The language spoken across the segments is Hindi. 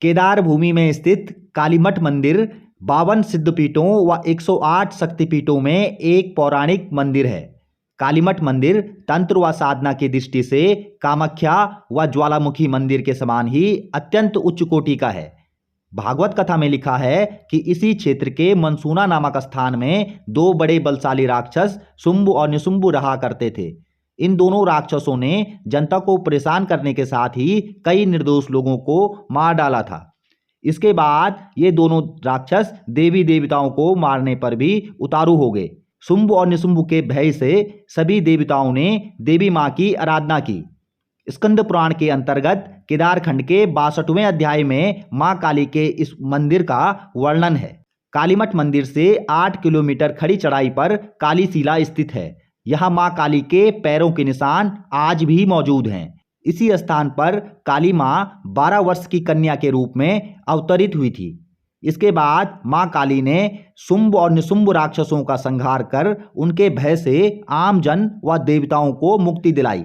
केदार भूमि में स्थित कालीमठ मंदिर 52 सिद्धपीठों व 108 शक्तिपीठों में एक पौराणिक मंदिर है। कालीमठ मंदिर तंत्र व साधना की दृष्टि से कामाख्या व ज्वालामुखी मंदिर के समान ही अत्यंत उच्च कोटि का है। भागवत कथा में लिखा है कि इसी क्षेत्र के मनसूना नामक स्थान में दो बड़े बलशाली राक्षस शुंभ और निशुंभ रहा करते थे। इन दोनों राक्षसों ने जनता को परेशान करने के साथ ही कई निर्दोष लोगों को मार डाला था। इसके बाद ये दोनों राक्षस देवी देवताओं को मारने पर भी उतारू हो गए। शुंभ और निशुंभ के भय से सभी देवताओं ने देवी मां की आराधना की। स्कंद पुराण के अंतर्गत केदार खंड के 62वें अध्याय में मां काली के इस मंदिर का वर्णन है। कालीमठ मंदिर से 8 किलोमीटर खड़ी चढ़ाई पर काली शिला स्थित है। यहाँ मां काली के पैरों के निशान आज भी मौजूद हैं। इसी स्थान पर काली मां 12 वर्ष की कन्या के रूप में अवतरित हुई थी। इसके बाद मां काली ने शुंभ और निशुंभ राक्षसों का संहार कर उनके भय से आम जन व देवताओं को मुक्ति दिलाई।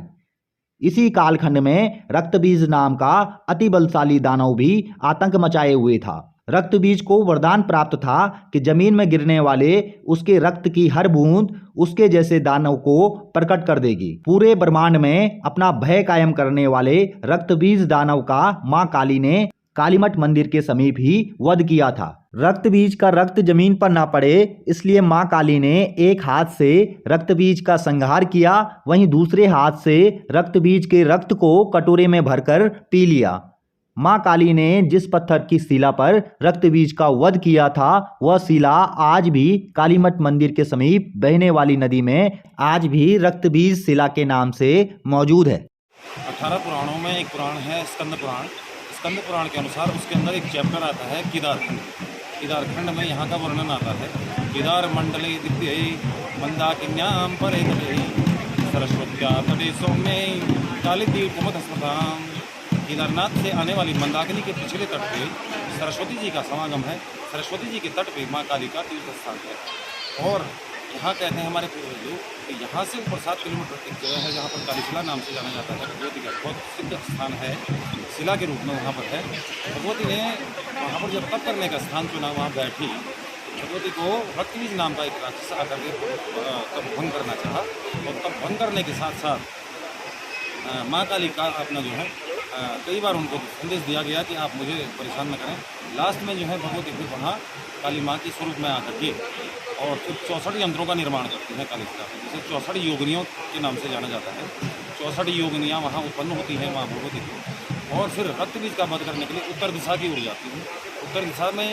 इसी कालखंड में रक्तबीज नाम का अति बलशाली दानव भी आतंक मचाए हुए था। रक्तबीज को वरदान प्राप्त था कि जमीन में गिरने वाले उसके रक्त की हर बूंद उसके जैसे दानव को प्रकट कर देगी। पूरे ब्रह्मांड में अपना भय कायम करने वाले रक्तबीज दानव का मां काली ने कालीमठ मंदिर के समीप ही वध किया था। रक्तबीज का रक्त जमीन पर ना पड़े इसलिए मां काली ने एक हाथ से रक्तबीज का संहार किया, वहीं दूसरे हाथ से रक्तबीज के रक्त को कटोरे में भरकर पी लिया। मां काली ने जिस पत्थर की शिला पर रक्तबीज का वध किया था वह शिला आज भी कालीमठ मंदिर के समीप बहने वाली नदी में आज भी रक्तबीज शिला के नाम से मौजूद है। 18 पुराणों में एक पुराण है स्कंद पुराण। स्कंद पुराण के अनुसार उसके अंदर एक चैप्टर आता है केदारखंड। केदारखंड में यहाँ का वर्णन आता है। केदार मंडले दिव्य मंदाकिन्याम परे सरस्वत्या तटे सौम्ये कालीतीर्थमतस्मृताम्। केदारनाथ से आने वाली मंदाकिनी के पिछले तट पे सरस्वती जी का समागम है। सरस्वती जी के तट पे माँ काली का तीर्थ स्थान है। और यहाँ कहते हैं हमारे पूर्वजों कि यहाँ से ऊपर 7 किलोमीटर एक जगह है जहाँ पर कालीशिला नाम से जाना जाता है। भगवती का बहुत सिद्ध स्थान है, शिला के रूप में वहाँ पर है। भगवती ने वहाँ पर जब तप करने का स्थान चुना, वहाँ बैठी भगवती को रक्तबीज नाम का एक राक्षस आकर के तप भंग करना चाहा। और तप भंग करने के साथ साथ माँ काली का अपना जो है कई बार उनको संदेश दिया गया कि आप मुझे परेशान न करें। लास्ट में जो है भगवती फिर वहाँ काली माँ के स्वरूप में आकर के और फिर 64 यंत्रों का निर्माण करती हैं कालीशिला, जिसे 64 योगिनियों के नाम से जाना जाता है। 64 योगिनियाँ वहाँ उत्पन्न होती हैं माँ भगवती की, और फिर रक्तबीज का वध करने के लिए उत्तर दिशा की ओर जाती हैं। उत्तर दिशा में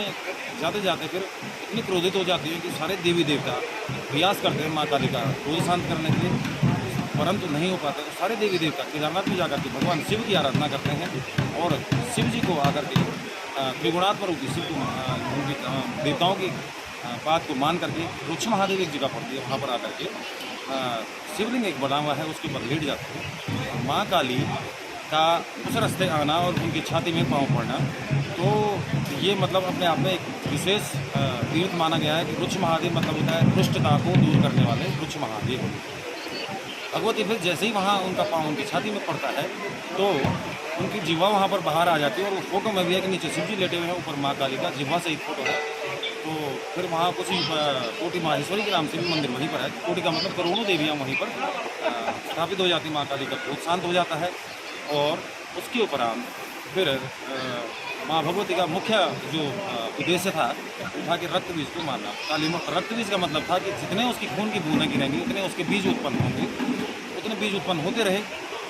जाते जाते फिर इतनी क्रोधित हो जाती है कि सारे देवी देवता प्रयास करते हैं माँ काली का क्रोध शांत करने के लिए, परंतु नहीं हो पाता। तो सारे देवी देवता केदारनाथ में जाकर के भगवान शिव की आराधना करते हैं और शिव जी को आकर के त्रिगुणात्मक रूपी शिव को देवताओं की बात को मान करके रुक्ष महादेव एक जगह पड़ती है, वहाँ पर आकर के शिवलिंग एक बना हुआ है, उसके ऊपर लेट जाते हैं। माँ काली का उस रास्ते आना और उनकी छाती में पाँव पड़ना, तो ये मतलब अपने आप में एक विशेष तीर्थ माना गया है कि रुक्ष महादेव मतलब होता है दुष्टता को दूर करने वाले रुक्ष महादेव। भगवती फिर जैसे ही वहाँ उनका पाँव उनकी छाती में पड़ता है तो उनकी जिह्वा वहाँ पर बाहर आ जाती है। और वो फोटो में भी है कि नीचे शिव जी लेटे हुए हैं, ऊपर माँ काली का जिह्वा से एक फोटो है। तो फिर वहाँ कुछ कोटि माहेश्वरी के नाम से भी मंदिर वहीं पर है। कोटि का मतलब करोड़ों देवियाँ वहीं पर स्थापित हो जाती। माँ काली का क्रोध शांत हो जाता है। और उसके उपरांत फिर माँ भगवती का मुख्य जो उद्देश्य था वो था कि रक्तबीज को मारना। कालीमठ रक्तबीज का मतलब था कि जितने उसकी खून की बूंदें गिरेंगी उतने उसके बीज उत्पन्न होंगे, उतने बीज उत्पन्न होते रहे।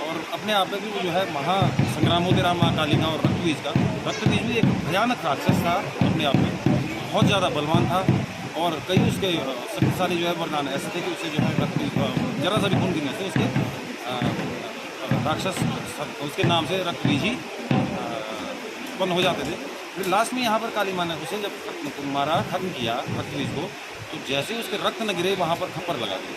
और अपने आप में भी वो जो है महासंग्राम होते रहा माँ काली का और रक्तबीज का। रक्तबीज भी एक भयानक राक्षस था, अपने आप में बहुत ज़्यादा बलवान था। और कई उसके शक्तिशाली जो है वरदान ऐसे थे कि उससे जो है रक्तबीज जरा सा भी खून गिरने से उसके राक्षस उसके नाम से रक्तबीज ही उत्पन्न हो जाते थे। फिर लास्ट में यहाँ पर काली माँ ने उसे जब मारा, खत्म किया रक्तबीज को, तो जैसे ही उसके रक्त न गिरे वहाँ पर खप्पर लगा दिए।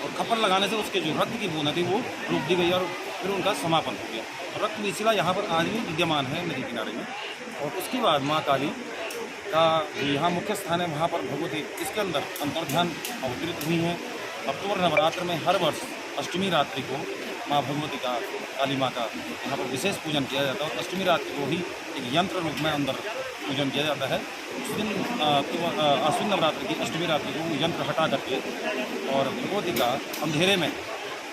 और खप्पर लगाने से उसके जो रक्त की बूंद थी वो रोक दी गई और फिर उनका समापन हो गया। रक्तबीज शिला यहाँ पर आज भी विद्यमान है नदी किनारे में। और उसके बाद माँ काली का यहाँ मुख्य स्थान है, वहाँ पर भगवती इसके अंदर अंतर्ध्यान अवतरित हुई हैं। अक्टूबर नवरात्र में हर वर्ष अष्टमी रात्रि को माँ भगवती का, काली माँ का यहाँ पर विशेष पूजन किया जाता है। और अष्टमी रात को ही एक यंत्र रूप में अंदर पूजन किया जाता है। उस दिन आश्विन नवरात्र की अष्टमी रात्रि को वो यंत्र हटा करके और भगवती का अंधेरे में,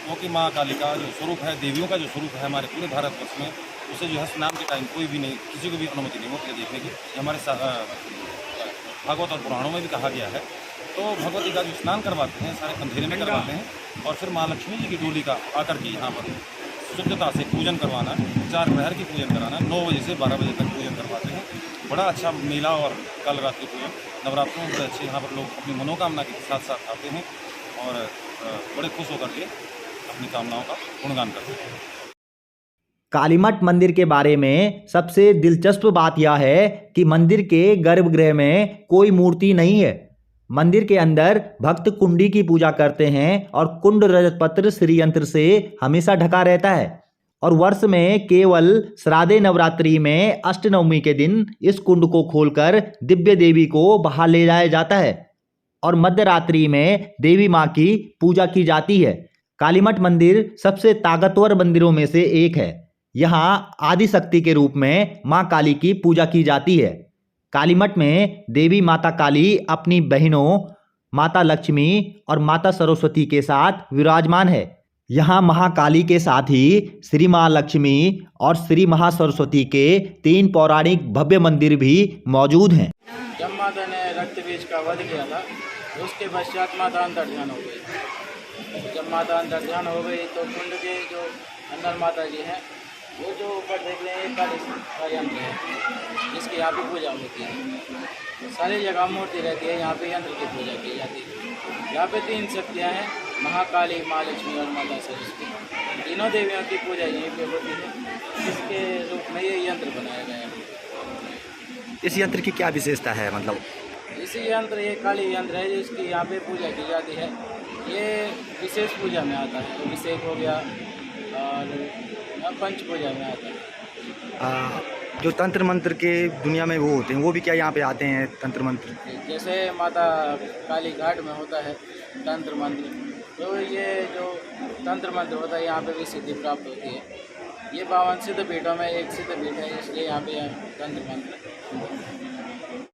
क्योंकि माँ काली का जो स्वरूप है, देवियों का जो स्वरूप है हमारे पूरे भारतवर्ष में, उसे जो है स्नान के टाइम कोई भी नहीं, किसी को भी अनुमति नहीं होती है देखने की। ये हमारे भागवत और पुराणों में भी कहा गया है। तो भगवती का जो स्नान करवाते हैं सारे अंधेरे में करवाते हैं और फिर माँ लक्ष्मी जी की डोली का आकर के यहाँ पर शुद्धता से पूजन करवाना, 4 प्रहर की पूजन कराना, 9 बजे से 12 बजे तक पूजन करवाते हैं। बड़ा अच्छा मेला और कल रात्रि पूजन नवरात्रों में बड़े अच्छे यहाँ पर लोग अपनी मनोकामना के साथ साथ आते हैं और बड़े खुश होकर के अपनी कामनाओं का गुणगान करते हैं। कालीमठ मंदिर के बारे में सबसे दिलचस्प बात यह है कि मंदिर के गर्भगृह में कोई मूर्ति नहीं है। मंदिर के अंदर भक्त कुंडी की पूजा करते हैं और कुंड रजतपत्र श्री यंत्र से हमेशा ढका रहता है। और वर्ष में केवल श्राद्धे नवरात्रि में अष्टनवमी के दिन इस कुंड को खोलकर दिव्य देवी को बाहर ले जाया जाता है और मध्य रात्रि में देवी माँ की पूजा की जाती है। कालीमठ मंदिर सबसे ताकतवर मंदिरों में से एक है। यहाँ आदि शक्ति के रूप में माँ काली की पूजा की जाती है। कालीमठ में देवी माता काली अपनी बहनों माता लक्ष्मी और माता सरस्वती के साथ विराजमान है। यहाँ महाकाली के साथ ही श्री महालक्ष्मी और श्री महासरस्वती के 3 पौराणिक भव्य मंदिर भी मौजूद हैं। जब माता ने रक्त बीज का वध किया था उसके पश्चात माता अंतर्ध्यान हो गई। जब माता अंतर्ध्यान हो गई तो कुंड के जो अंदर माता जी हैं वो जो ऊपर देख रहे हैं काली का यंत्र है जिसकी यहाँ पे पूजा होती है। सारी जगह मूर्ति रहती है, यहाँ पे यंत्र की पूजा की जाती है। यहाँ पे 3 शक्तियाँ हैं, महाकाली, माँ लक्ष्मी और माता सरस्वती। तीनों देवियों की पूजा यहीं पे होती है, जिसके रूप में ये यंत्र बनाया गया है। इस यंत्र की क्या विशेषता है? मतलब इसी यंत्र, ये काली यंत्र है जिसकी यहाँ पे पूजा की जाती है। ये विशेष पूजा में आता है, अभिषेक हो गया और पंच पूजा में आता है। जो तंत्र मंत्र के दुनिया में वो होते हैं वो भी क्या यहाँ पे आते हैं तंत्र मंत्र? जैसे माता काली घाट में होता है तंत्र मंत्र, तो ये जो तंत्र मंत्र होता है यहाँ पे भी सिद्धि प्राप्त होती है। ये 52 सिद्ध पीठों में एक सिद्ध पीठ है, इसलिए यहाँ पे तंत्र मंत्र।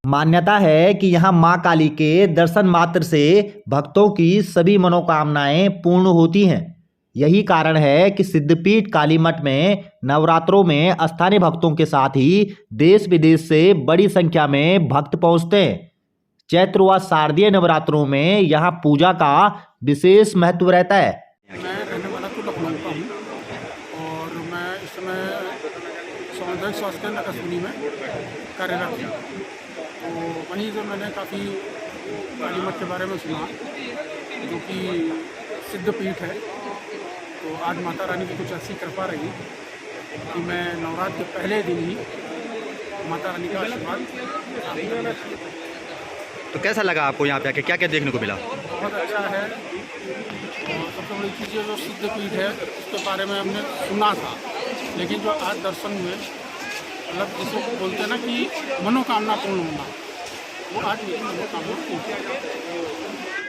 मान्यता है कि यहाँ माँ काली के दर्शन मात्र से भक्तों की सभी मनोकामनाएं पूर्ण होती हैं। यही कारण है कि सिद्धपीठ कालीमठ में नवरात्रों में स्थानीय भक्तों के साथ ही देश विदेश से बड़ी संख्या में भक्त पहुंचते हैं। चैत्र व शारदीय नवरात्रों में यहाँ पूजा का विशेष महत्व रहता है। मैं रहने वाला तो लखनऊ का हूँ और मैं इस समय सामुदायिक स्वास्थ्य केंद्र अश्विनी में कार्यरत हूँ। तो वहीं से मैंने काफ़ी कालीमठ के बारे में सुना जो कि सिद्ध पीठ है। तो आज माता रानी की कुछ ऐसी कृपा रही कि मैं नवरात्र के पहले दिन ही माता रानी का आशीर्वाद। तो कैसा लगा आपको यहाँ पे आके, क्या क्या देखने को मिला? बहुत अच्छा है। और सबसे बड़ी चीज़ जो सिद्ध पीठ है उसके बारे में हमने सुना था, लेकिन जो आज दर्शन हुए, मतलब जिसे बोलते हैं ना कि मनोकामना पूर्ण होना, वो आज मेरी मनोकामना पूर्ण।